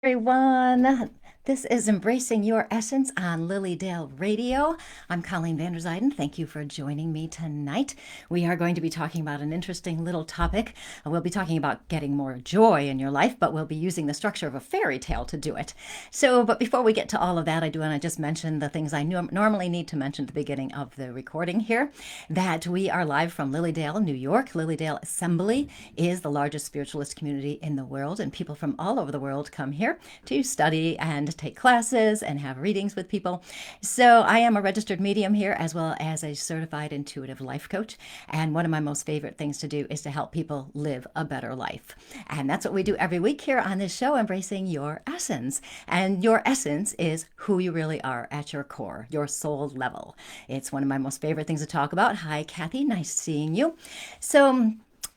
Everyone. This is Embracing Your Essence on Lilydale Radio. I'm Colleen Vanderzijden. Thank you for joining me tonight. We are going to be talking about an interesting little topic. We'll be talking about getting more joy in your life, but we'll be using the structure of a fairy tale to do it. But before we get to all of that, I do want to just mention the things I normally need to mention at the beginning of the recording here, that we are live from Lilydale, New York. Lilydale Assembly is the largest spiritualist community in the world, and people from all over the world come here to study and take classes and have readings with people. So I am a registered medium here as well as a certified intuitive life coach. And one of my most favorite things to do is to help people live a better life. And that's what we do every week here on this show, Embracing Your Essence. And your essence is who you really are at your core, your soul level. It's one of my most favorite things to talk about. Hi, Kathy. Nice seeing you.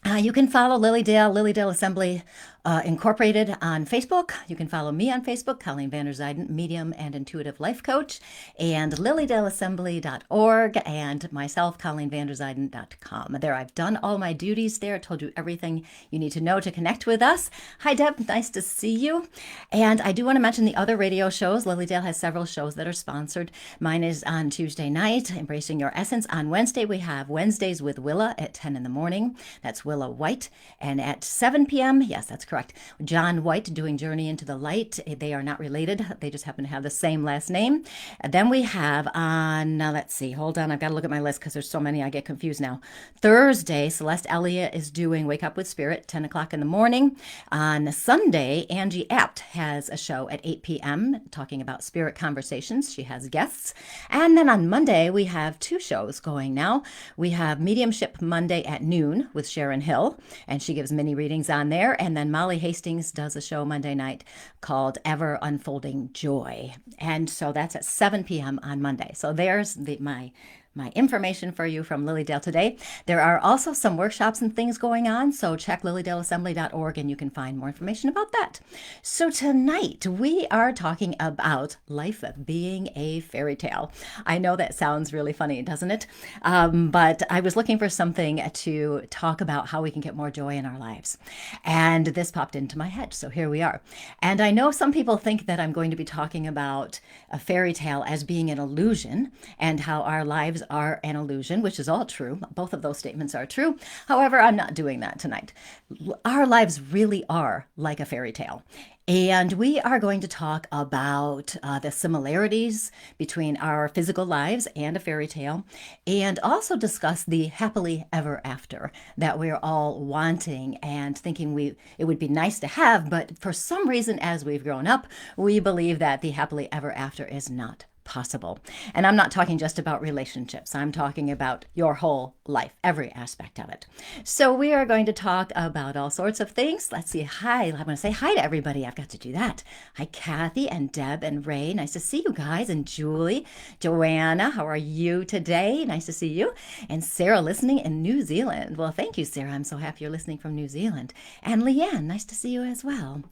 You can follow Lilydale Assembly Incorporated on Facebook. You can follow me on Facebook, Colleen Vanderzijden, medium and intuitive life coach, and lilydaleassembly.org, and myself, ColleenVanderzijden.com. There, I've done all my duties there, told you everything you need to know to connect with us. Hi, Deb. Nice to see you. And I do want to mention the other radio shows. Lilydale has several shows that are sponsored. Mine is on Tuesday night, Embracing Your Essence. On Wednesday, we have Wednesdays with Willa at 10 in the morning. That's Willa White. And at 7 p.m., yes, that's correct, John White doing Journey into the Light. They are not related. They just happen to have the same last name. And then we have on, let's see, hold on. I've got to look at my list because there's so many. I get confused now. Thursday, Celeste Elliott is doing Wake Up with Spirit, 10 o'clock in the morning. On Sunday, Angie Apt has a show at 8 p.m. talking about spirit conversations. She has guests. And then on Monday, we have two shows going now. We have Mediumship Monday at noon with Sharon Hill, and she gives mini readings on there. And then Molly Hastings does a show Monday night called Ever Unfolding Joy. And so that's at 7 p.m. on Monday. So there's my information for you from Lilydale today. There are also some workshops and things going on, so check lilydaleassembly.org and you can find more information about that. So tonight we are talking about life being a fairy tale. I know that sounds really funny, doesn't it? But I was looking for something to talk about how we can get more joy in our lives. And this popped into my head, so here we are. And I know some people think that I'm going to be talking about a fairy tale as being an illusion and how our lives are an illusion, which is all true. Both of those statements are true. However, I'm not doing that tonight. Our lives really are like a fairy tale. And we are going to talk about the similarities between our physical lives and a fairy tale, and also discuss the happily ever after that we're all wanting and thinking it would be nice to have, but for some reason, as we've grown up, we believe that the happily ever after is not possible. And I'm not talking just about relationships. I'm talking about your whole life, every aspect of it. So we are going to talk about all sorts of things. Let's see. Hi. I'm going to say hi to everybody. I've got to do that. Hi, Kathy and Deb and Ray. Nice to see you guys. And Julie, Joanna, how are you today? Nice to see you. And Sarah listening in New Zealand. Well, thank you, Sarah. I'm so happy you're listening from New Zealand. And Leanne, nice to see you as well.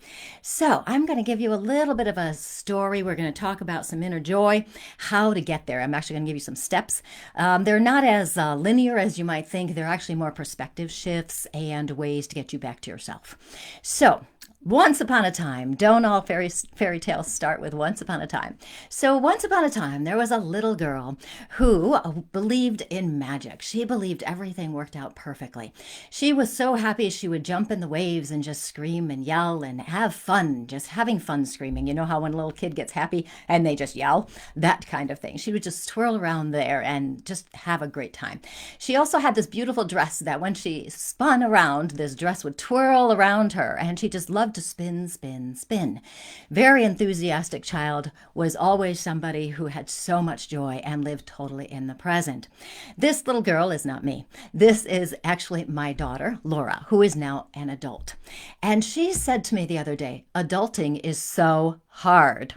So I'm going to give you a little bit of a story. We're going to talk about some inner joy, how to get there. I'm actually going to give you some steps. They're not as linear as you might think. They're actually more perspective shifts and ways to get you back to yourself. So, once upon a time, don't all fairy tales start with once upon a time. So once upon a time, there was a little girl who believed in magic. She believed everything worked out perfectly. She was so happy she would jump in the waves and just scream and yell and have fun, just having fun screaming. You know how when a little kid gets happy and they just yell? That kind of thing. She would just twirl around there and just have a great time. She also had this beautiful dress that when she spun around, this dress would twirl around her, and she just loved to spin, spin, spin. Very enthusiastic child, was always somebody who had so much joy and lived totally in the present. This little girl is not me. This is actually my daughter, Laura, who is now an adult. And she said to me the other day, adulting is so hard.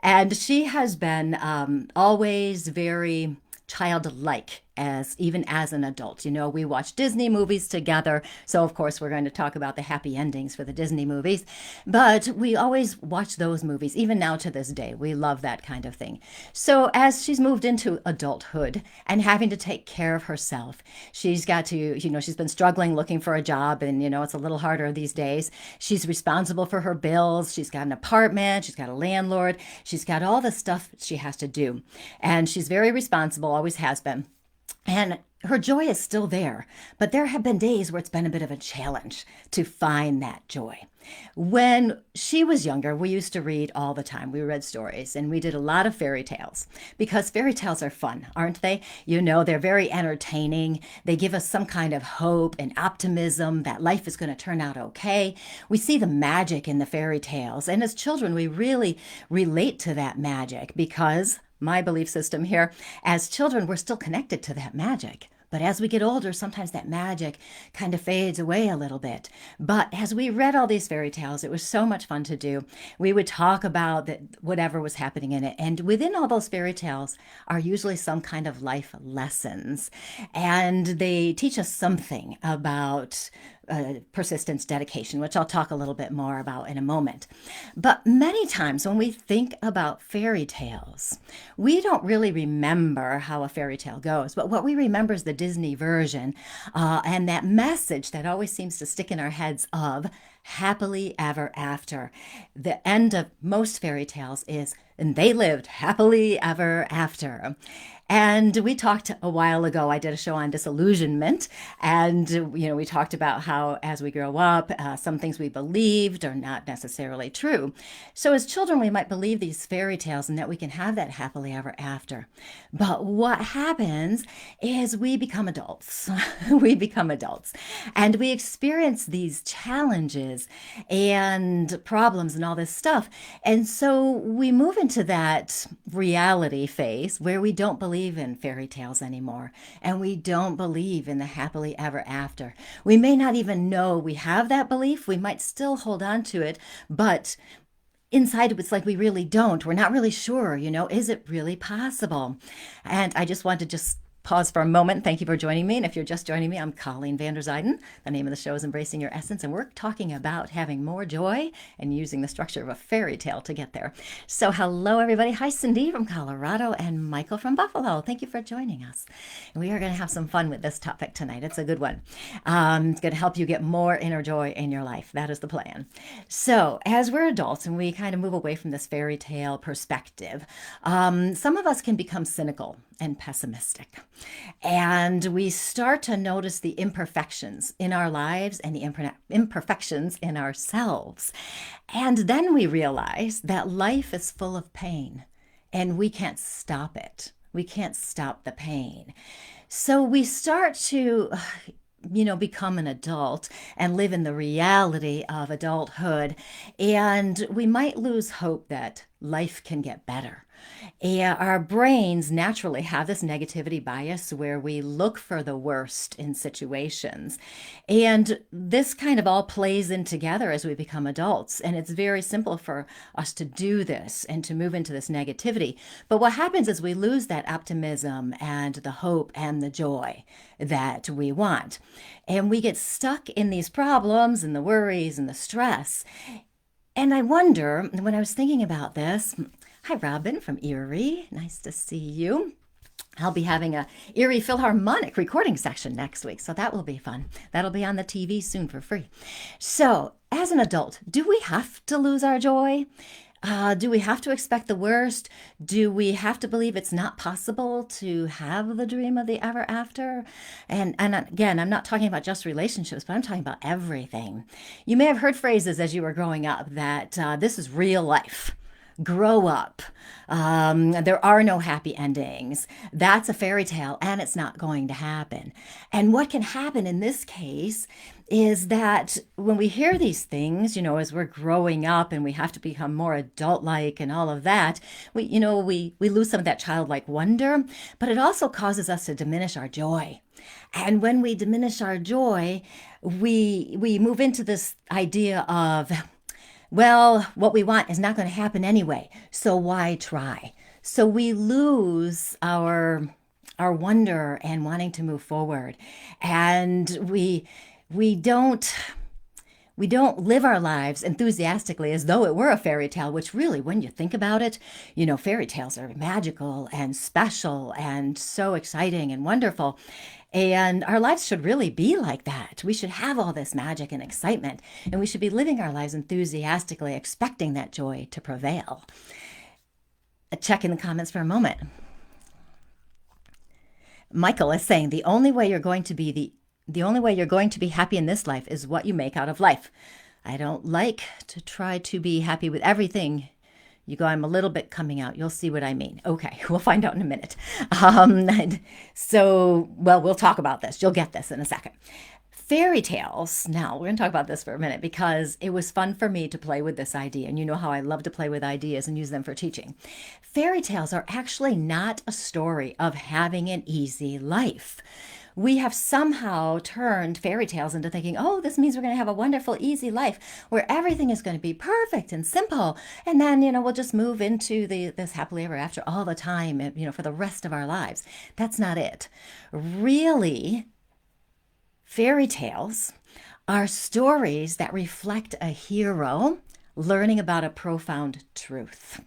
And she has been always very childlike as even as an adult. We watch Disney movies together. So, of course, we're going to talk about the happy endings for the Disney movies. But we always watch those movies, even now to this day. We love that kind of thing. So, as she's moved into adulthood and having to take care of herself, she's got to, she's been struggling looking for a job, and, it's a little harder these days. She's responsible for her bills. She's got an apartment. She's got a landlord. She's got all the stuff she has to do. And she's very responsible, always has been. And her joy is still there, but there have been days where it's been a bit of a challenge to find that joy. When she was younger, we used to read all the time. We read stories, and we did a lot of fairy tales because fairy tales are fun, aren't they? They're very entertaining. They give us some kind of hope and optimism that life is going to turn out okay. We see the magic in the fairy tales, and as children, we really relate to that magic because my belief system here, as children, we're still connected to that magic. But as we get older, sometimes that magic kind of fades away a little bit. But as we read all these fairy tales, it was so much fun to do. We would talk about whatever was happening in it. And within all those fairy tales are usually some kind of life lessons. And they teach us something about persistence, dedication, which I'll talk a little bit more about in a moment. But many times when we think about fairy tales, we don't really remember how a fairy tale goes, but what we remember is the Disney version and that message that always seems to stick in our heads of happily ever after. The end of most fairy tales is, and they lived happily ever after. And we talked a while ago, I did a show on disillusionment, and we talked about how as we grow up, some things we believed are not necessarily true. So as children, we might believe these fairy tales and that we can have that happily ever after. But what happens is we become adults. We become adults, and we experience these challenges and problems and all this stuff. And so we move into that reality phase where we don't believe in fairy tales anymore, and we don't believe in the happily ever after. We may not even know we have that belief. We might still hold on to it, but inside it's like we really don't. We're not really sure, is it really possible? And I just want to pause for a moment. Thank you for joining me. And if you're just joining me, I'm Colleen van der Zijden. The name of the show is Embracing Your Essence, and we're talking about having more joy and using the structure of a fairy tale to get there. So hello, everybody. Hi, Cindy from Colorado and Michael from Buffalo. Thank you for joining us. And we are going to have some fun with this topic tonight. It's a good one. It's going to help you get more inner joy in your life. That is the plan. So as we're adults and we kind of move away from this fairy tale perspective, some of us can become cynical and pessimistic. And we start to notice the imperfections in our lives and the imperfections in ourselves. And then we realize that life is full of pain and we can't stop it. We can't stop the pain. So we start to become an adult and live in the reality of adulthood. And we might lose hope that life can get better. And our brains naturally have this negativity bias where we look for the worst in situations. And this kind of all plays in together as we become adults. And it's very simple for us to do this and to move into this negativity. But what happens is we lose that optimism and the hope and the joy that we want. And we get stuck in these problems and the worries and the stress. And I wonder, when I was thinking about this, hi, Robin from Erie. Nice to see you. I'll be having a Erie Philharmonic recording session next week, so that will be fun. That'll be on the TV soon for free. So, as an adult, do we have to lose our joy? Do we have to expect the worst? Do we have to believe it's not possible to have the dream of the ever after? And again, I'm not talking about just relationships, but I'm talking about everything. You may have heard phrases as you were growing up that this is real life. Grow up. There are no happy endings. That's a fairy tale, and it's not going to happen. And what can happen in this case is that when we hear these things, as we're growing up and we have to become more adult-like and all of that, we lose some of that childlike wonder, but it also causes us to diminish our joy. And when we diminish our joy, we move into this idea of, well, what we want is not going to happen anyway, so why try? So we lose our our wonder and wanting to move forward. And we don't we don't live our lives enthusiastically as though it were a fairy tale, which really, when you think about it, fairy tales are magical and special and so exciting and wonderful. And our lives should really be like that. We should have all this magic and excitement, and we should be living our lives enthusiastically, expecting that joy to prevail. Check in the comments for a moment. Michael is saying the only way you're going to be happy in this life is what you make out of life. I don't like to try to be happy with everything. You go, I'm a little bit coming out. You'll see what I mean. Okay, we'll find out in a minute. We'll talk about this. You'll get this in a second. Fairy tales. Now, we're going to talk about this for a minute because it was fun for me to play with this idea. And you know how I love to play with ideas and use them for teaching. Fairy tales are actually not a story of having an easy life. We have somehow turned fairy tales into thinking, oh, this means we're going to have a wonderful, easy life where everything is going to be perfect and simple. And then, we'll just move into this happily ever after all the time, for the rest of our lives. That's not it. Really, fairy tales are stories that reflect a hero learning about a profound truth.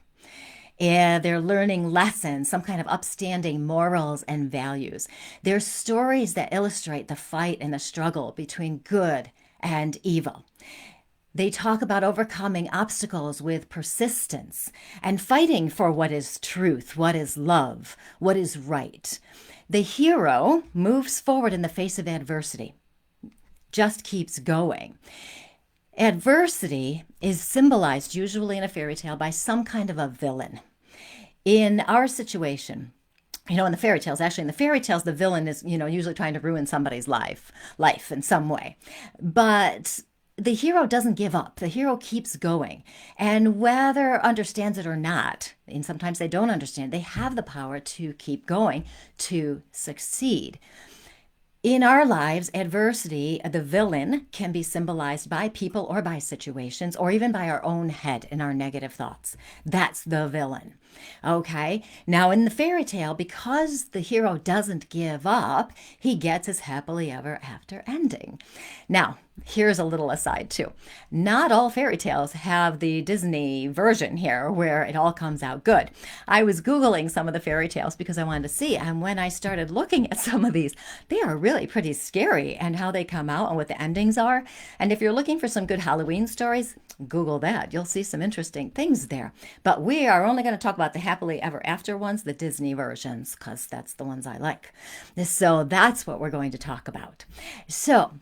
And they're learning lessons, some kind of upstanding morals and values. They're stories that illustrate the fight and the struggle between good and evil. They talk about overcoming obstacles with persistence and fighting for what is truth, what is love, what is right. The hero moves forward in the face of adversity, just keeps going. Adversity is symbolized usually in a fairy tale by some kind of a villain. In our situation, in the fairy tales, the villain is, usually trying to ruin somebody's life in some way. But the hero doesn't give up. The hero keeps going. And whether understands it or not, and sometimes they don't understand, they have the power to keep going, to succeed. In our lives, adversity, the villain, can be symbolized by people or by situations or even by our own head and our negative thoughts. That's the villain. Okay? Now, in the fairy tale, because the hero doesn't give up, he gets his happily ever after ending. Now, here's a little aside too. Not all fairy tales have the Disney version here where it all comes out good. I was Googling some of the fairy tales because I wanted to see, and when I started looking at some of these, they are really pretty scary and how they come out and what the endings are. And if you're looking for some good Halloween stories, Google that. You'll see some interesting things there. But we are only going to talk about the happily ever after ones, the Disney versions, because that's the ones I like. So that's what we're going to talk about. So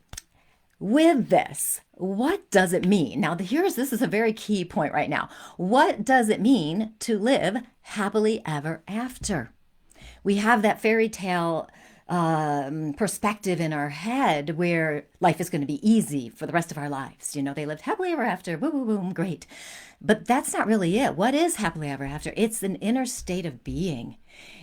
with this, what does it mean? Now, this is a very key point right now. What does it mean to live happily ever after? We have that fairy tale perspective in our head where life is going to be easy for the rest of our lives. They lived happily ever after, boom, boom, boom, great. But that's not really it. What is happily ever after? It's an inner state of being.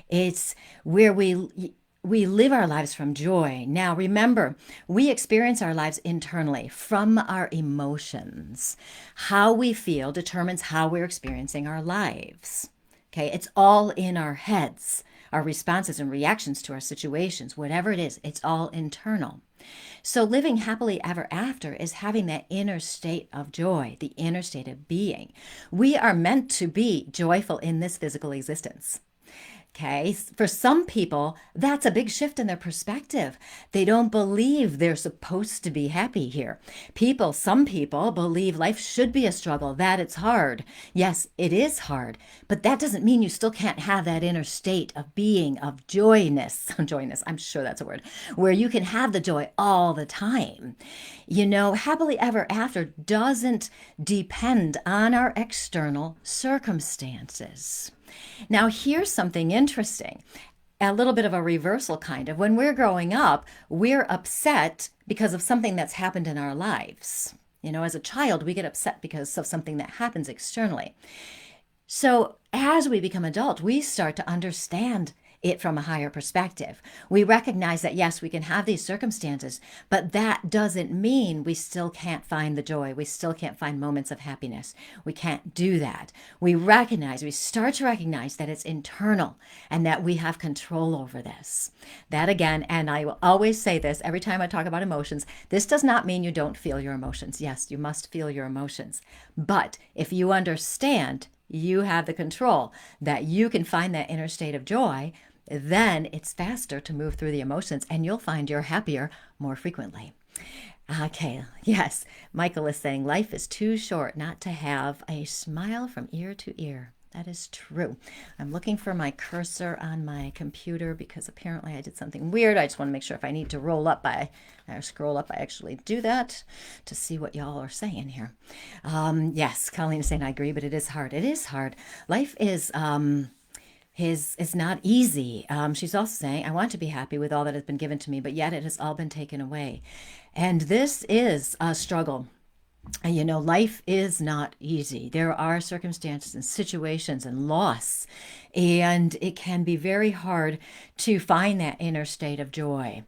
It's where we live our lives from joy. Now, remember, we experience our lives internally from our emotions. How we feel determines how we're experiencing our lives. Okay, it's all in our heads. Our responses and reactions to our situations, whatever it is, it's all internal. So living happily ever after is having that inner state of joy, the inner state of being. We are meant to be joyful in this physical existence. Okay, for some people, that's a big shift in their perspective. They don't believe they're supposed to be happy here. Some people believe life should be a struggle, that it's hard. Yes, it is hard, but that doesn't mean you still can't have that inner state of being, of joyness, I'm sure that's a word, where you can have the joy all the time. Happily ever after doesn't depend on our external circumstances. Now, here's something interesting, a little bit of a reversal kind of. When we're growing up, we're upset because of something that's happened in our lives. As a child, we get upset because of something that happens externally. So as we become adult, we start to understand it from a higher perspective. We recognize that, yes, we can have these circumstances, but that doesn't mean we still can't find the joy. We still can't find moments of happiness. We can't do that. We start to recognize that it's internal and that we have control over this. That again, and I will always say this every time I talk about emotions, this does not mean you don't feel your emotions. Yes, you must feel your emotions. But if you understand you have the control, that you can find that inner state of joy, then it's faster to move through the emotions and you'll find you're happier more frequently. Okay, yes, Michael is saying life is too short not to have a smile from ear to ear. That is true. I'm looking for my cursor on my computer because apparently I did something weird. I just want to make sure if I need to scroll up, I actually do that to see what y'all are saying here. Yes, Colleen is saying I agree, but it is hard. It is hard. Life is it's not easy. She's also saying, I want to be happy with all that has been given to me, but yet it has all been taken away. And this is a struggle. You know, life is not easy. There are circumstances and situations and loss, and it can be very hard to find that inner state of joy.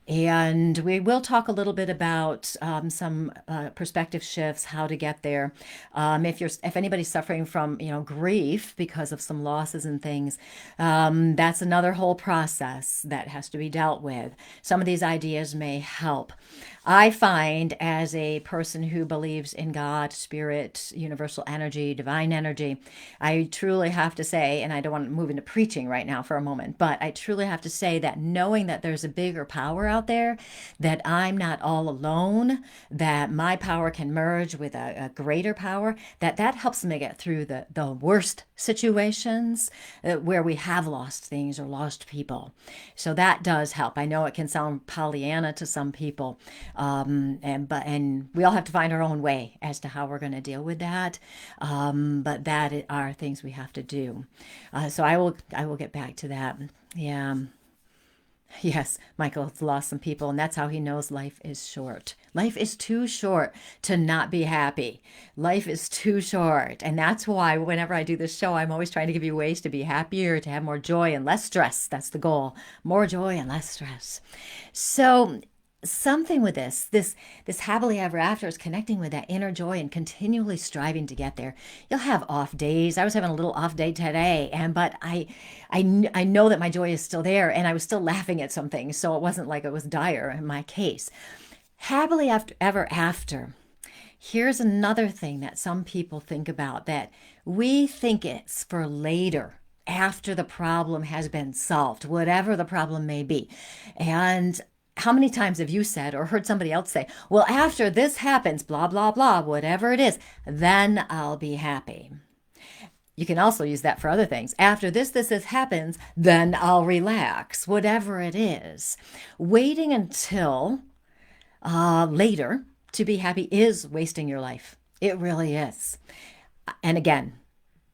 And we will talk a little bit about some perspective shifts, how to get there. If anybody's suffering from grief because of some losses and things, that's another whole process that has to be dealt with. Some of these ideas may help. I find, as a person who believes in God, spirit, universal energy, divine energy, I truly have to say, and I don't want to move into preaching right now for a moment, but I truly have to say that knowing that there's a bigger power out there, that I'm not all alone, that my power can merge with a greater power, that helps me get through the worst situations where we have lost things or lost people. So that does help. I know it can sound Pollyanna to some people, and we all have to find our own way as to how we're going to deal with that. But that are things we have to do. So I will get back to that. Yeah. Yes, Michael's lost some people, and that's how he knows life is short. Life is too short to not be happy. Life is too short. And that's why whenever I do this show, I'm always trying to give you ways to be happier, to have more joy and less stress. That's the goal. More joy and less stress. So something with this happily ever after is connecting with that inner joy and continually striving to get there. You'll have off days. I was having a little off day today, but I know that my joy is still there, and I was still laughing at something, so it wasn't like it was dire in my case. Happily ever after. Here's another thing that some people think about, that we think it's for later, after the problem has been solved, whatever the problem may be. And how many times have you said or heard somebody else say, well, after this happens, blah, blah, blah, whatever it is, then I'll be happy. You can also use that for other things. After this happens, then I'll relax, whatever it is. Waiting until later to be happy is wasting your life. It really is. And again,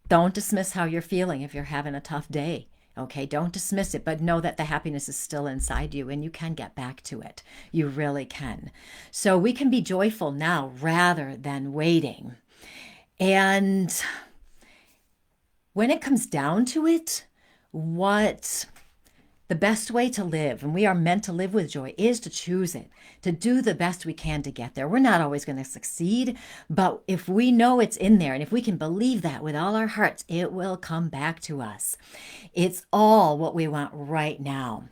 don't dismiss how you're feeling if you're having a tough day. Okay, don't dismiss it, but know that the happiness is still inside you and you can get back to it. You really can. So we can be joyful now rather than waiting. And when it comes down to it, the best way to live, and we are meant to live with joy, is to choose it, to do the best we can to get there. We're not always going to succeed, but if we know it's in there, and if we can believe that with all our hearts, it will come back to us. It's all what we want right now.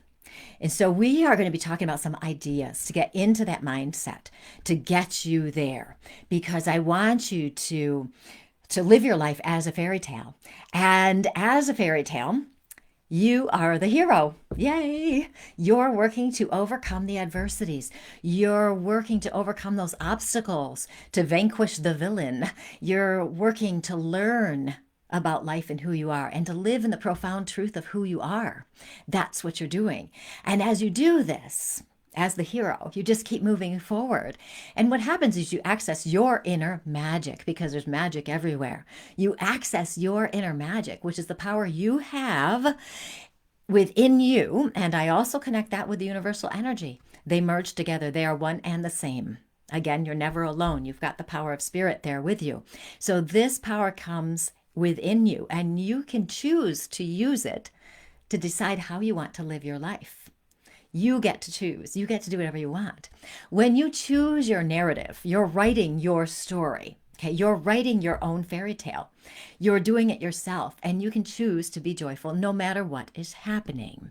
And so we are going to be talking about some ideas to get into that mindset, to get you there, because I want you to live your life as a fairy tale. And as a fairy tale, you are the hero. Yay! You're working to overcome the adversities. You're working to overcome those obstacles, to vanquish the villain. You're working to learn about life and who you are, and to live in the profound truth of who you are. That's what you're doing. And as you do this, as the hero, you just keep moving forward. And what happens is you access your inner magic, because there's magic everywhere. You access your inner magic, which is the power you have within you. And I also connect that with the universal energy. They merge together. They are one and the same. Again, you're never alone. You've got the power of spirit there with you. So this power comes within you, and you can choose to use it to decide how you want to live your life. You get to choose. You get to do whatever you want. When you choose your narrative, you're writing your story. Okay, you're writing your own fairy tale. You're doing it yourself, and you can choose to be joyful no matter what is happening.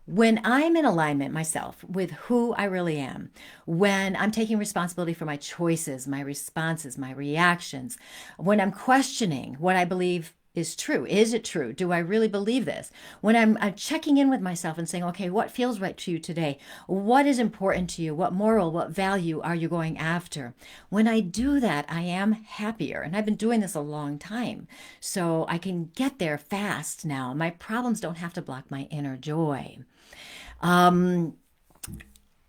When I'm in alignment myself with who I really am, when I'm taking responsibility for my choices, my responses, my reactions, when I'm questioning what I believe is true. Is it true? Do I really believe this? When I'm checking in with myself and saying, okay, what feels right to you today? What is important to you? What moral, what value are you going after? When I do that, I am happier. And I've been doing this a long time. So I can get there fast now. My problems don't have to block my inner joy.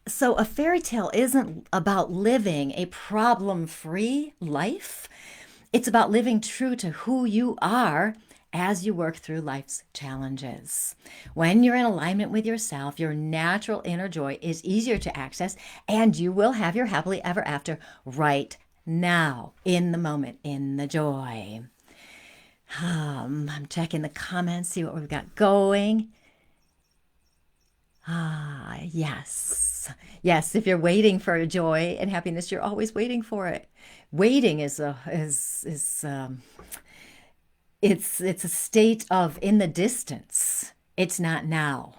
So a fairy tale isn't about living a problem-free life. It's about living true to who you are as you work through life's challenges. When you're in alignment with yourself, your natural inner joy is easier to access, and you will have your happily ever after right now, in the moment, in the joy. I'm checking the comments, see what we've got going. Yes. Yes, if you're waiting for joy and happiness, you're always waiting for it. Waiting is it's a state of in the distance. It's not now.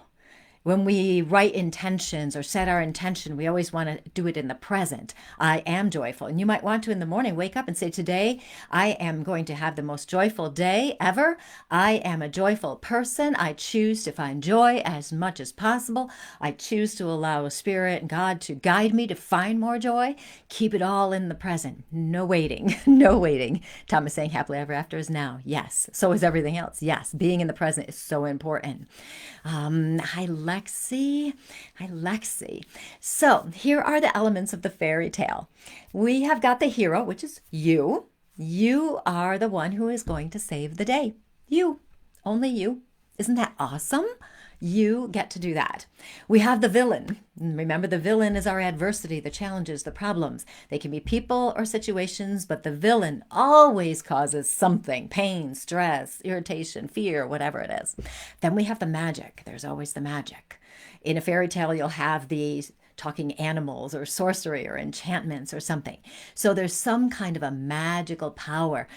When we write intentions or set our intention, we always want to do it in the present. I am joyful. And you might want to in the morning wake up and say, today I am going to have the most joyful day ever. I am a joyful person. I choose to find joy as much as possible. I choose to allow Spirit and God to guide me to find more joy. Keep it all in the present. No waiting. No waiting. Tom is saying happily ever after is now. Yes. So is everything else. Yes. Being in the present is so important. Hi, Lexi. Hi, Lexi. So here are the elements of the fairy tale. We have got the hero, which is you. You are the one who is going to save the day. You. Only you. Isn't that awesome? You get to do that. We have the villain. Remember, the villain is our adversity, the challenges, the problems. They can be people or situations, but the villain always causes something: pain, stress, irritation, fear, whatever it is. Then we have the magic. There's always the magic. In a fairy tale, you'll have these talking animals or sorcery or enchantments or something. So there's some kind of a magical power,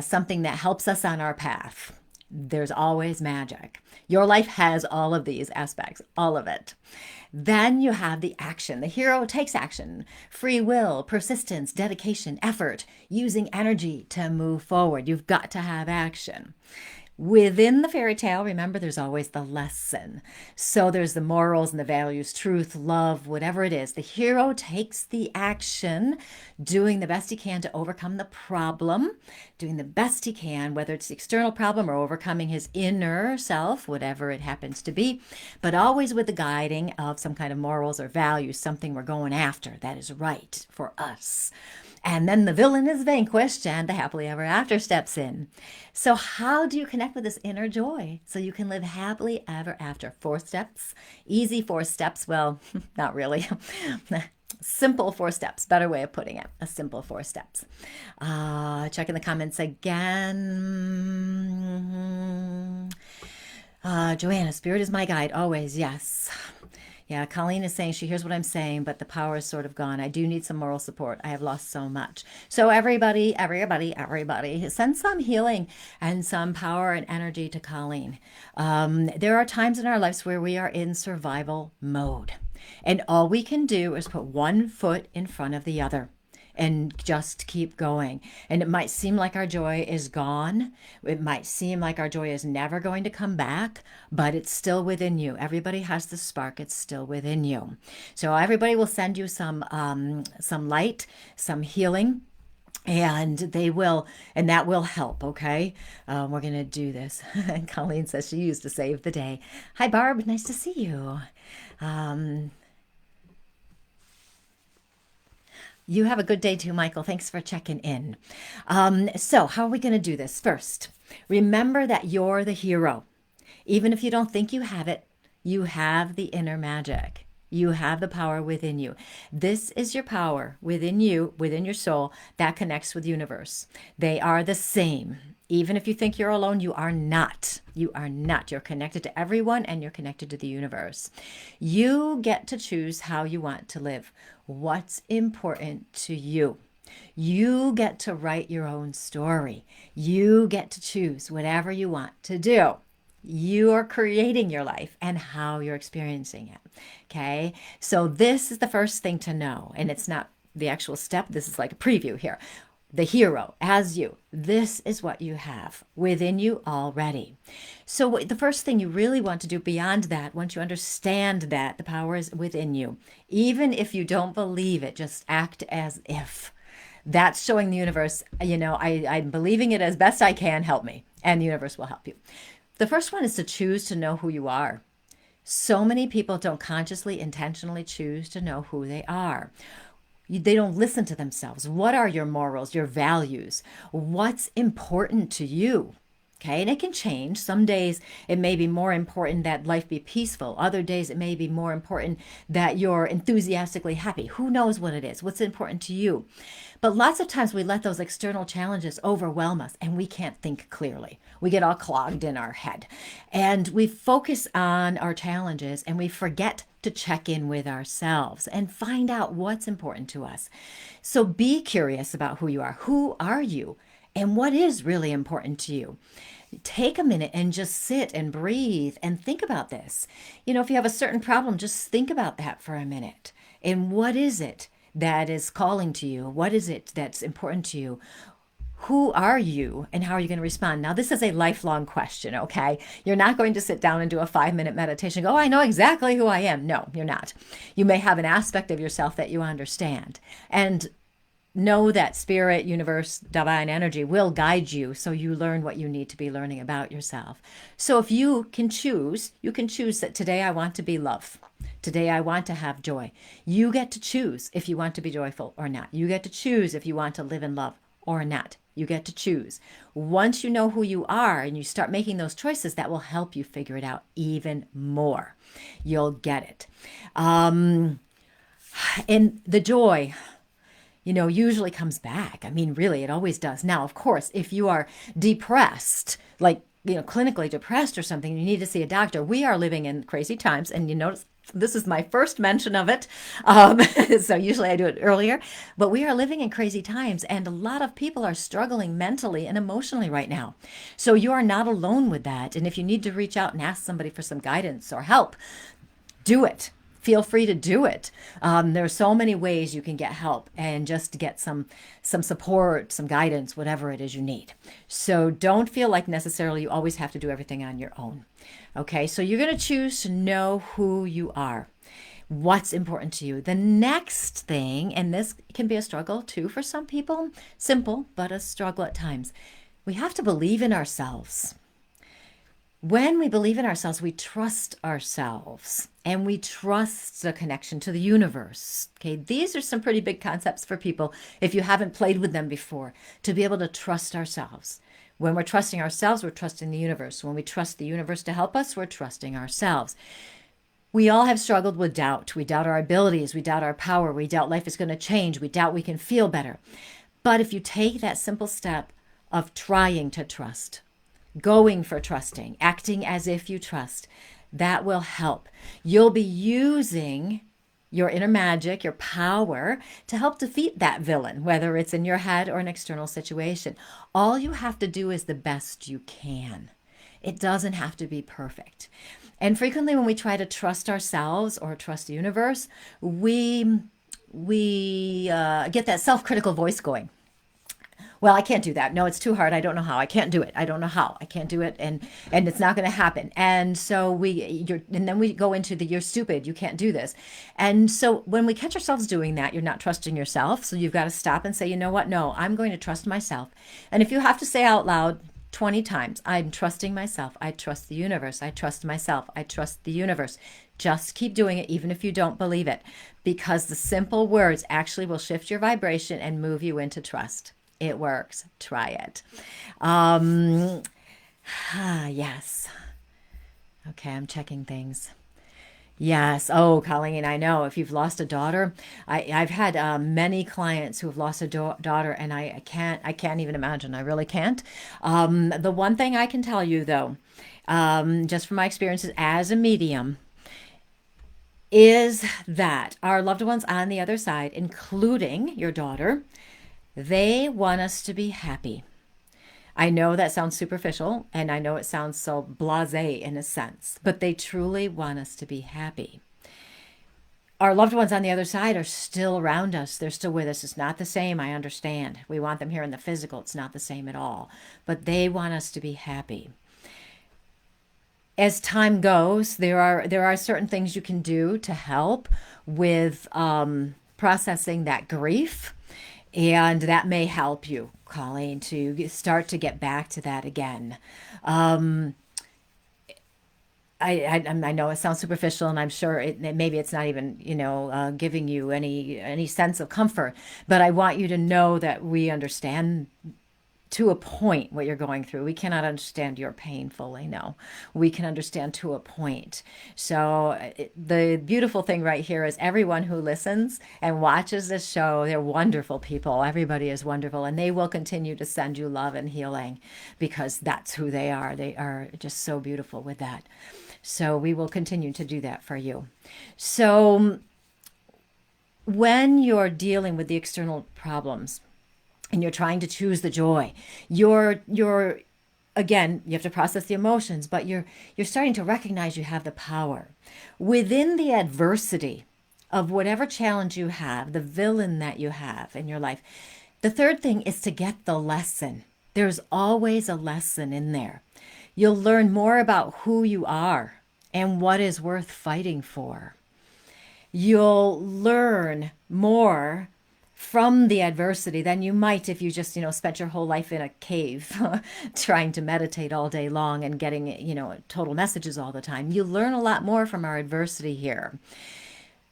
something that helps us on our path. There's always magic. Your life has all of these aspects, all of it. Then you have the action. The hero takes action: free will, persistence, dedication, effort, using energy to move forward. You've got to have action. Within the fairy tale, remember, there's always the lesson. So there's the morals and the values, truth, love, whatever it is. The hero takes the action, doing the best he can to overcome the problem, doing the best he can, whether it's the external problem or overcoming his inner self, whatever it happens to be, but always with the guiding of some kind of morals or values, something we're going after that is right for us. And then the villain is vanquished and the happily ever after steps in. So how do you connect with this inner joy so you can live happily ever after? 4 steps, easy 4 steps. Well, not really. Simple 4 steps, better way of putting it. A simple 4 steps. Check in the comments again. Joanna, Spirit is my guide, always, yes. Yeah, Colleen is saying she hears what I'm saying, but the power is sort of gone. I do need some moral support. I have lost so much. So everybody, send some healing and some power and energy to Colleen. There are times in our lives where we are in survival mode, and all we can do is put one foot in front of the other and just keep going. And it might seem like our joy is gone. It might seem like our joy is never going to come back, but it's still within you. Everybody has the spark. It's still within you. So everybody will send you some light, some healing, and they will, and that will help. Okay. We're going to do this. And Colleen says she used to save the day. Hi, Barb. Nice to see you. You have a good day too, Michael. Thanks for checking in. So how are we going to do this? First, remember that you're the hero. Even if you don't think you have it, you have the inner magic. You have the power within you. This is your power within you, within your soul, that connects with the universe. They are the same. Even if you think you're alone, you are not. You are not. You're connected to everyone and you're connected to the universe. You get to choose how you want to live, what's important to you. You get to write your own story. You get to choose whatever you want to do. You are creating your life and how you're experiencing it. Okay. So this is the first thing to know. And it's not the actual step. This is like a preview here. The hero as you. This is what you have within you already. So the first thing you really want to do beyond that, once you understand that the power is within you, even if you don't believe it, just act as if. That's showing the universe, I'm believing it as best I can, help me. And the universe will help you. The first one is to choose to know who you are. So many people don't consciously, intentionally choose to know who they are. They don't listen to themselves. What are your morals, your values? What's important to you? Okay, and it can change. Some days it may be more important that life be peaceful. Other days it may be more important that you're enthusiastically happy. Who knows what it is? What's important to you? But lots of times we let those external challenges overwhelm us and we can't think clearly. We get all clogged in our head and we focus on our challenges and we forget to check in with ourselves and find out what's important to us. So be curious about who you are. Who are you? And what is really important to you? Take a minute and just sit and breathe and think about this. If you have a certain problem, just think about that for a minute. And what is it that is calling to you? What is it that's important to you? Who are you and how are you going to respond? Now, this is a lifelong question, okay? You're not going to sit down and do a 5-minute meditation and go, oh, I know exactly who I am. No, you're not. You may have an aspect of yourself that you understand. And know that spirit, universe, divine energy will guide you so you learn what you need to be learning about yourself. So if you can choose that today I want to be love. Today I want to have joy. You get to choose if you want to be joyful or not. You get to choose if you want to live in love or not. You get to choose. Once you know who you are and you start making those choices, that will help you figure it out even more. You'll get it. And the joy, usually comes back. I mean, really, it always does. Now, of course, if you are depressed, like, clinically depressed or something, you need to see a doctor. We are living in crazy times, and you notice this is my first mention of it. So usually I do it earlier, but we are living in crazy times, and a lot of people are struggling mentally and emotionally right now. So you are not alone with that. And if you need to reach out and ask somebody for some guidance or help, do it. Feel free to do it. There are so many ways you can get help and just get some support, some guidance, whatever it is you need. So don't feel like necessarily you always have to do everything on your own. Okay, so you're going to choose to know who you are. What's important to you. The next thing, and this can be a struggle too for some people, simple, but a struggle at times. We have to believe in ourselves. When we believe in ourselves, we trust ourselves and we trust the connection to the universe. Okay, these are some pretty big concepts for people if you haven't played with them before, to be able to trust ourselves. When we're trusting ourselves, we're trusting the universe. When we trust the universe to help us, we're trusting ourselves. We all have struggled with doubt. We doubt our abilities. We doubt our power. We doubt life is going to change. We doubt we can feel better. But if you take that simple step of trying to trust, going for trusting, acting as if you trust, that will help. You'll be using your inner magic, your power, to help defeat that villain, whether it's in your head or an external situation. All you have to do is the best you can. It doesn't have to be perfect. And frequently when we try to trust ourselves or trust the universe, we get that self-critical voice going. Well, I can't do that. No, it's too hard. I don't know how. I can't do it. I don't know how. I can't do it, and it's not going to happen. And so and then we go into the you're stupid. You can't do this. And so when we catch ourselves doing that, you're not trusting yourself. So you've got to stop and say, you know what? No, I'm going to trust myself. And if you have to say out loud 20 times, I'm trusting myself. I trust the universe. I trust myself. I trust the universe. Just keep doing it, even if you don't believe it, because the simple words actually will shift your vibration and move you into trust. It works. Try it. Yes. Okay, I'm checking things. Yes. Oh, Colleen, I know. If you've lost a daughter, I've had many clients who have lost a daughter, and I can't even imagine. I really can't. The one thing I can tell you, though, just from my experiences as a medium, is that our loved ones on the other side, including your daughter, they want us to be happy. I know that sounds superficial, and I know it sounds so blasé in a sense, but they truly want us to be happy. Our loved ones on the other side are still around us. They're still with us. It's not the same, I understand. We want them here in the physical. It's not the same at all. But they want us to be happy. As time goes, there are certain things you can do to help with processing that grief, and that may help you, Colleen, to start to get back to that again. Um, I know it sounds superficial, and I'm sure maybe it's not even giving you any sense of comfort. But I want you to know that we understand to a point what you're going through. We cannot understand your pain fully. No, we can understand to a point. So the beautiful thing right here is everyone who listens and watches this show, they're wonderful people. Everybody is wonderful, and they will continue to send you love and healing because that's who they are. They are just so beautiful with that. So we will continue to do that for you. So when you're dealing with the external problems, and you're trying to choose the joy, you're again, you have to process the emotions, but you're starting to recognize you have the power within the adversity of whatever challenge you have, the villain that you have in your life. The third thing is to get the lesson. There's always a lesson in there. You'll learn more about who you are and what is worth fighting for. You'll learn more from the adversity than you might if you just, spent your whole life in a cave trying to meditate all day long and getting, total messages all the time. You learn a lot more from our adversity here.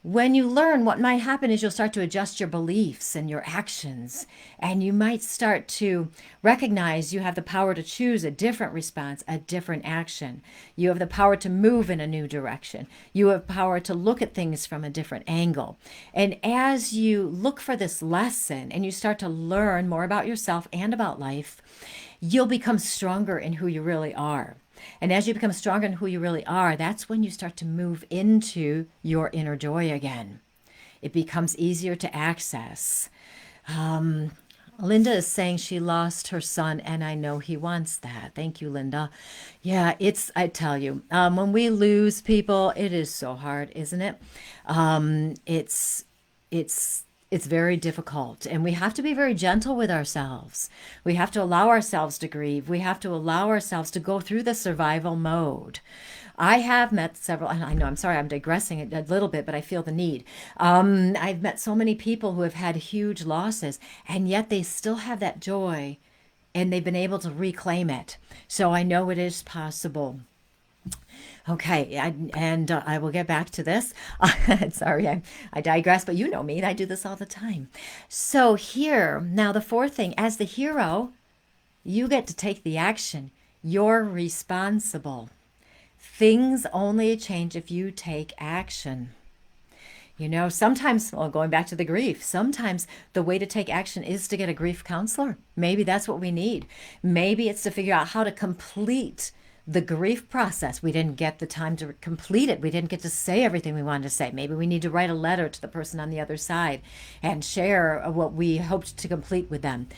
When you learn, what might happen is you'll start to adjust your beliefs and your actions, and you might start to recognize you have the power to choose a different response, a different action. You have the power to move in a new direction. You have power to look at things from a different angle. And as you look for this lesson and you start to learn more about yourself and about life, you'll become stronger in who you really are. And as you become stronger in who you really are, that's when you start to move into your inner joy again. It becomes easier to access. Linda is saying she lost her son, and I know he wants that. Thank you, Linda. Yeah, I tell you, when we lose people, it is so hard, isn't it? It's it's very difficult, and we have to be very gentle with ourselves. We have to allow ourselves to grieve. We have to allow ourselves to go through the survival mode. I have met several, and I know, I'm sorry, I'm digressing a little bit, but I feel the need. I've met so many people who have had huge losses, and yet they still have that joy, and they've been able to reclaim it. So I know it is possible. Okay, I will get back to this. Sorry, I digress, but you know me, I do this all the time. So here, now the fourth thing, as the hero, you get to take the action. You're responsible. Things only change if you take action. You know, sometimes, well, going back to the grief, sometimes the way to take action is to get a grief counselor. Maybe that's what we need. Maybe it's to figure out how to complete the grief process. We didn't get the time to complete it. We didn't get to say everything we wanted to say. Maybe we need to write a letter to the person on the other side and share what we hoped to complete with them.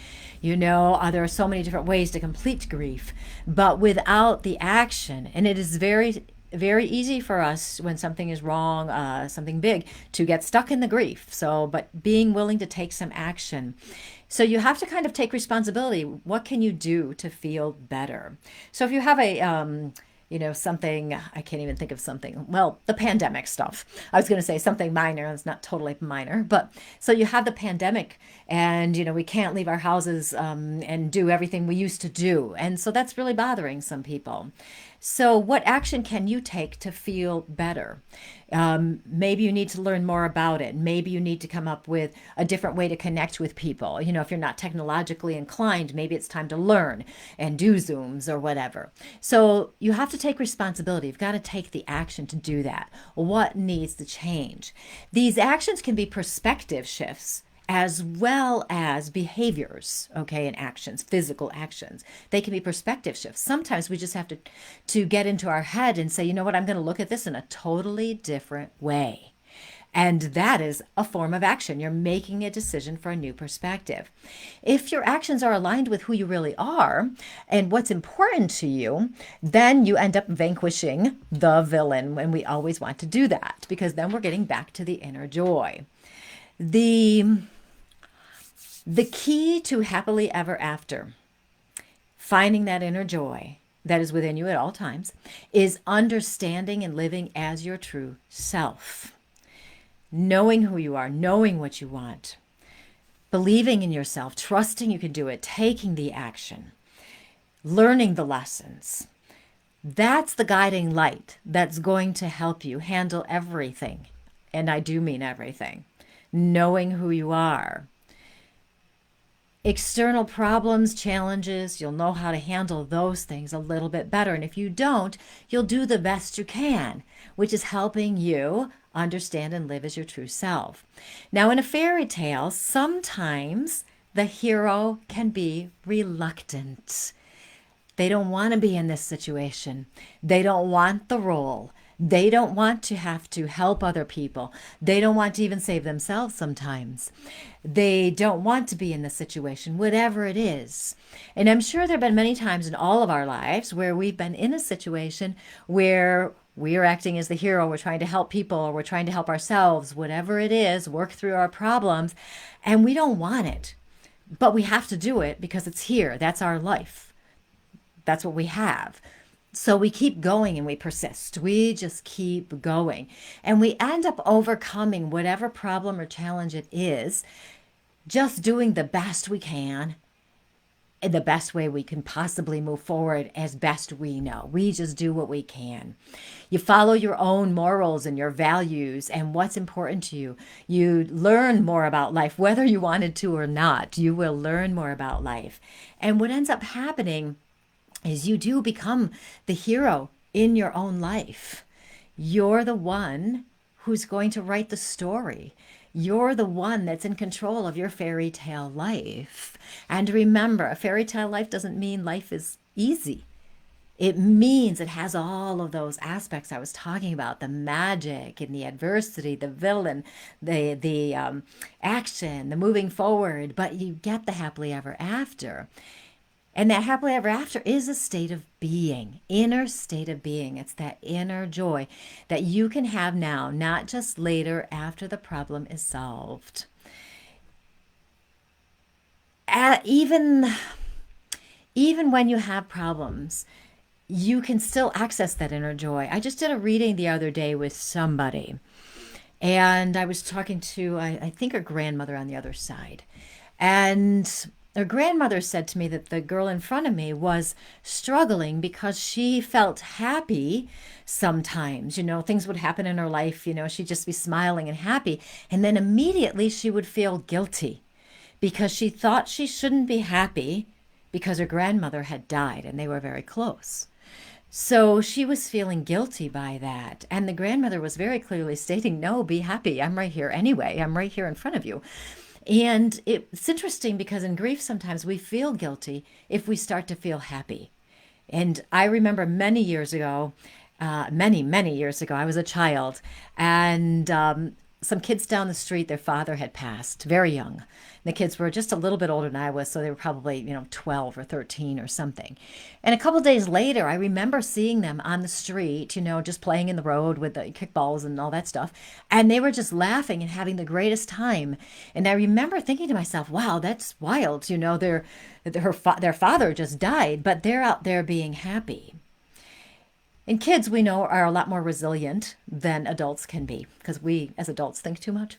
You know, there are so many different ways to complete grief, but without the action, and it is very very easy for us when something is wrong, something big, to get stuck in the grief. So, but being willing to take some action. So you have to kind of take responsibility. What can you do to feel better? So if you have something, I can't even think of something. Well, the pandemic stuff. I was going to say something minor. It's not totally minor, but so you have the pandemic, and we can't leave our houses and do everything we used to do, and so that's really bothering some people. So what action can you take to feel better? Maybe you need to learn more about it. Maybe you need to come up with a different way to connect with people. If you're not technologically inclined, maybe it's time to learn and do Zooms or whatever. So you have to to take responsibility. You've got to take the action to do that. What needs to change? These actions can be perspective shifts as well as behaviors, okay, and actions, physical actions. They can be perspective shifts. Sometimes we just have to get into our head and say, you know what, I'm going to look at this in a totally different way. And that is a form of action. You're making a decision for a new perspective. If your actions are aligned with who you really are and what's important to you, then you end up vanquishing the villain. And we always want to do that because then we're getting back to the inner joy. The key to happily ever after, finding that inner joy that is within you at all times, is understanding and living as your true self. Knowing who you are, knowing what you want, believing in yourself, trusting you can do it, taking the action, learning the lessons. That's the guiding light that's going to help you handle everything. And I do mean everything. Knowing who you are. External problems, challenges, you'll know how to handle those things a little bit better. And if you don't, you'll do the best you can, which is helping you understand and live as your true self. Now, in a fairy tale, sometimes the hero can be reluctant. They don't want to be in this situation. They don't want the role. They don't want to have to help other people. They don't want to even save themselves sometimes. They don't want to be in this situation, whatever it is. And I'm sure there have been many times in all of our lives where we've been in a situation where we are acting as the hero. We're trying to help people or we're trying to help ourselves, whatever it is, work through our problems. And we don't want it, but we have to do it because it's here. That's our life. That's what we have. So we keep going and we persist. We just keep going. And we end up overcoming whatever problem or challenge it is, just doing the best we can in the best way we can possibly move forward as best we know. We just do what we can. You follow your own morals and your values and what's important to you. You learn more about life, whether you wanted to or not. You will learn more about life. And what ends up happening is you do become the hero in your own life. You're the one who's going to write the story. You're the one that's in control of your fairy tale life. And remember, a fairy tale life doesn't mean life is easy. It means it has all of those aspects I was talking about, the magic and the adversity, the villain, the action, the moving forward, but you get the happily ever after. And that happily ever after is a state of being, inner state of being. It's that inner joy that you can have now, not just later after the problem is solved. Even when you have problems, you can still access that inner joy. I just did a reading the other day with somebody, and I was talking to, I think, her grandmother on the other side. And her grandmother said to me that the girl in front of me was struggling because she felt happy sometimes. You know, things would happen in her life, you know, she'd just be smiling and happy. And then immediately she would feel guilty because she thought she shouldn't be happy because her grandmother had died and they were very close. So she was feeling guilty by that. And the grandmother was very clearly stating, no, be happy. I'm right here anyway. I'm right here in front of you. And it's interesting because in grief, sometimes we feel guilty if we start to feel happy. And I remember many years ago, many years ago, I was a child, and some kids down the street, their father had passed very young. The kids were just a little bit older than I was, so they were probably, 12 or 13 or something. And a couple days later, I remember seeing them on the street, just playing in the road with the kickballs and all that stuff. And they were just laughing and having the greatest time. And I remember thinking to myself, wow, that's wild. Their father just died, but they're out there being happy. And kids, we know, are a lot more resilient than adults can be because we, as adults, think too much.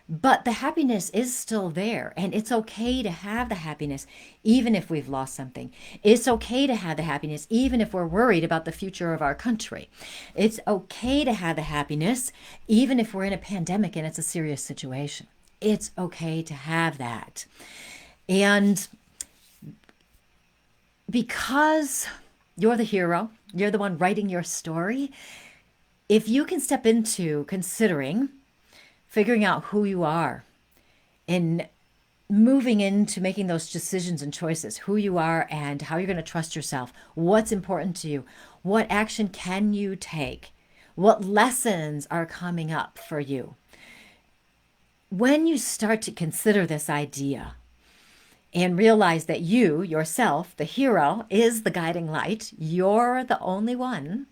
But the happiness is still there, and it's okay to have the happiness even if we've lost something. It's okay to have the happiness even if we're worried about the future of our country. It's okay to have the happiness even if we're in a pandemic and it's a serious situation. It's okay to have that. And because you're the hero, You're the one writing your story. If you can step into considering figuring out who you are and moving into making those decisions and choices, who you are and how you're going to trust yourself, what's important to you, what action can you take, what lessons are coming up for you. When you start to consider this idea and realize that you, yourself, the hero, is the guiding light, you're the only one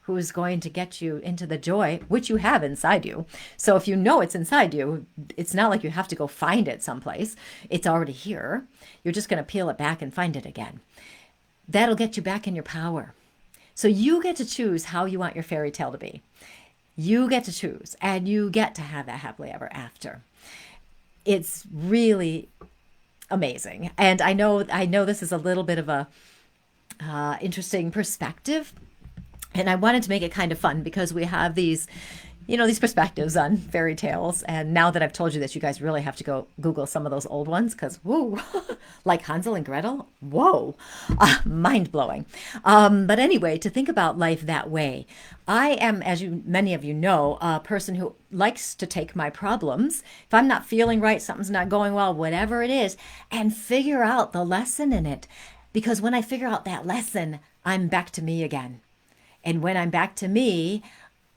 who is going to get you into the joy, which you have inside you. So if you know it's inside you, it's not like you have to go find it someplace. It's already here. You're just going to peel it back and find it again. That'll get you back in your power. So you get to choose how you want your fairy tale to be. You get to choose, and you get to have that happily ever after. It's really amazing. And I know this is a little bit of a interesting perspective. And I wanted to make it kind of fun because we have these perspectives on fairy tales. And now that I've told you this, you guys really have to go Google some of those old ones because, whoa, like Hansel and Gretel, whoa, mind blowing. But anyway, to think about life that way, I am, as many of you know, a person who likes to take my problems. If I'm not feeling right, something's not going well, whatever it is, and figure out the lesson in it. Because when I figure out that lesson, I'm back to me again. And when I'm back to me,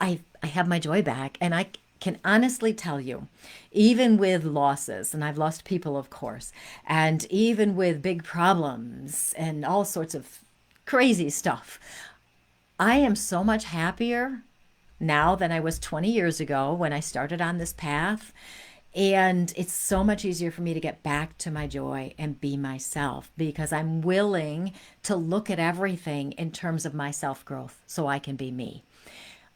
I have my joy back. And I can honestly tell you, even with losses, and I've lost people, of course, and even with big problems and all sorts of crazy stuff, I am so much happier now than I was 20 years ago when I started on this path. And it's so much easier for me to get back to my joy and be myself because I'm willing to look at everything in terms of my self-growth so I can be me.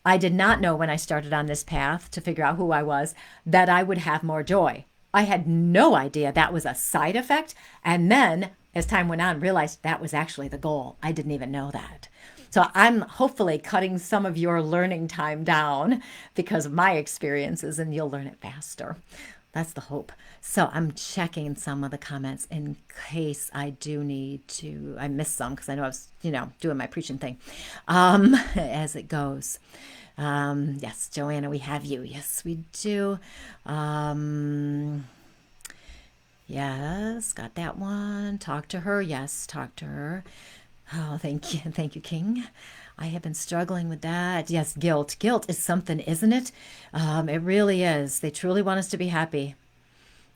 I did not know when I started on this path to figure out who I was that I would have more joy. I had no idea that was a side effect. And then as time went on, realized that was actually the goal. I didn't even know that. So I'm hopefully cutting some of your learning time down because of my experiences, and you'll learn it faster. That's the hope. So I'm checking some of the comments in case I do need to. I missed some because I know I was, doing my preaching thing as it goes. Yes, Joanna, we have you. Yes, we do. Yes, got that one. Talk to her. Yes, talk to her. Oh, thank you. Thank you, King. I have been struggling with that. Yes, guilt. Guilt is something, isn't it? It really is. They truly want us to be happy.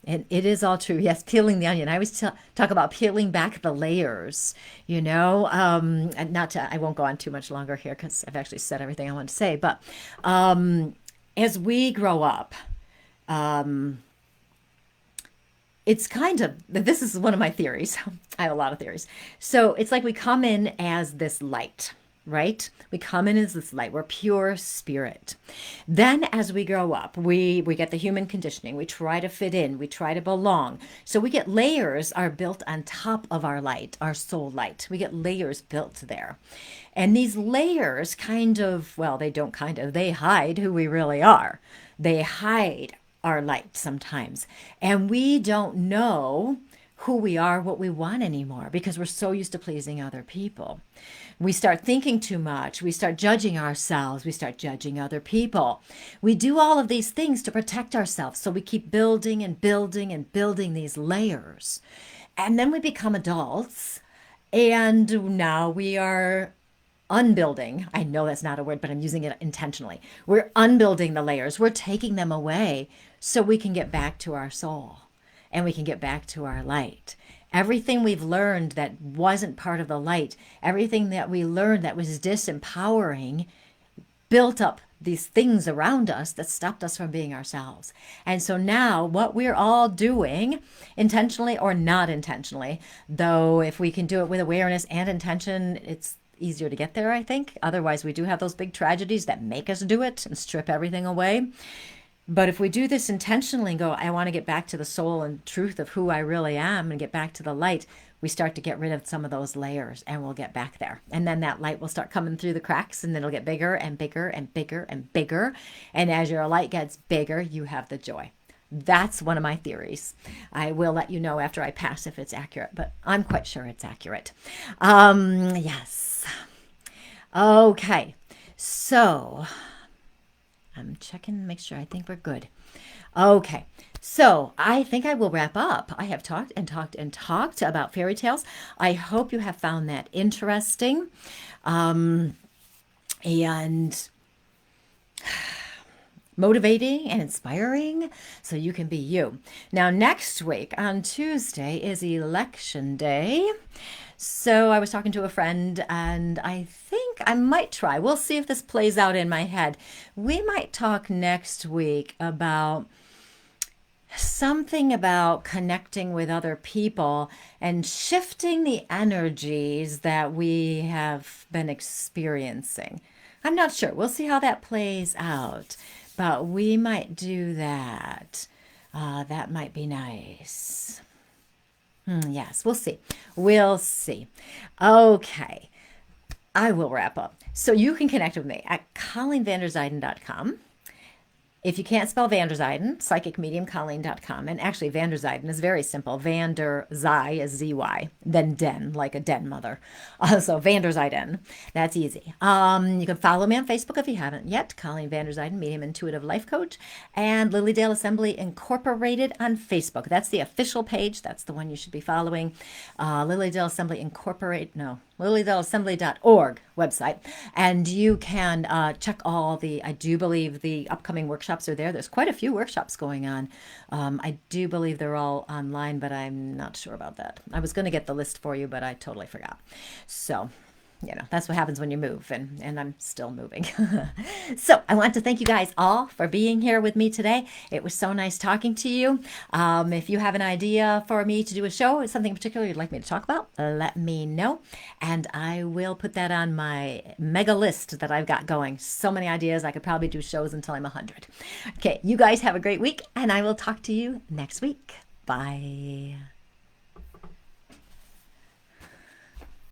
And it is all true. Yes, peeling the onion. I always talk about peeling back the layers, and I won't go on too much longer here because I've actually said everything I want to say. But as we grow up, it's kind of, this is one of my theories. I have a lot of theories. So it's like we come in as this light, right? We come in as this light. We're pure spirit. Then as we grow up, we get the human conditioning. We try to fit in. We try to belong. So we get layers are built on top of our light, our soul light. We get layers built there. And these layers they hide who we really are. They hide our light sometimes. And we don't know who we are, what we want anymore because we're so used to pleasing other people. We start thinking too much. We start judging ourselves. We start judging other people. We do all of these things to protect ourselves. So we keep building and building and building these layers. And then we become adults. And now we are unbuilding. I know that's not a word, but I'm using it intentionally. We're unbuilding the layers. We're taking them away so we can get back to our soul and we can get back to our light. Everything we've learned that wasn't part of the light, everything that we learned that was disempowering, built up these things around us that stopped us from being ourselves. And so now what we're all doing, intentionally or not intentionally, though if we can do it with awareness and intention, it's easier to get there, I think. Otherwise, we do have those big tragedies that make us do it and strip everything away. But if we do this intentionally and go, I want to get back to the soul and truth of who I really am and get back to the light, we start to get rid of some of those layers and we'll get back there. And then that light will start coming through the cracks and it'll get bigger and bigger and bigger and bigger. And as your light gets bigger, you have the joy. That's one of my theories. I will let you know after I pass if it's accurate, but I'm quite sure it's accurate. Yes. Okay, so I'm checking to make sure. I think we're good. Okay, so I think I will wrap up. I have talked and talked and talked about fairy tales. I hope you have found that interesting. And motivating and inspiring so you can be you. Now, next week on Tuesday is election day. So I was talking to a friend and I think I might try. We'll see if this plays out in my head. We might talk next week about something about connecting with other people and shifting the energies that we have been experiencing. I'm not sure. We'll see how that plays out, but we might do that. That might be nice. Yes, we'll see. We'll see. Okay, I will wrap up. So you can connect with me at ColleenVanderZuyden.com. If you can't spell Vanderzuyden, psychicmediumcolleen.com. And actually, Vanderzuyden is very simple. Vander Zy is Z-Y, then Den, like a den mother. So Vanderzuyden, that's easy. You can follow me on Facebook if you haven't yet. Colleen Vanderzuyden, Medium Intuitive Life Coach. And Lilydale Assembly Incorporated on Facebook. That's the official page. That's the one you should be following. Lilydale Assembly Incorporate, no, lilydaleassembly.org website. And you can check all the, I do believe the upcoming workshops are there. There's quite a few workshops going on. I do believe they're all online, but I'm not sure about that. I was going to get the list for you, but I totally forgot. So, that's what happens when you move, and I'm still moving. So I want to thank you guys all for being here with me today. It was so nice talking to you. If you have an idea for me to do a show, something in particular you'd like me to talk about, let me know, and I will put that on my mega list that I've got going. So many ideas. I could probably do shows until I'm 100. Okay, you guys have a great week, and I will talk to you next week. Bye.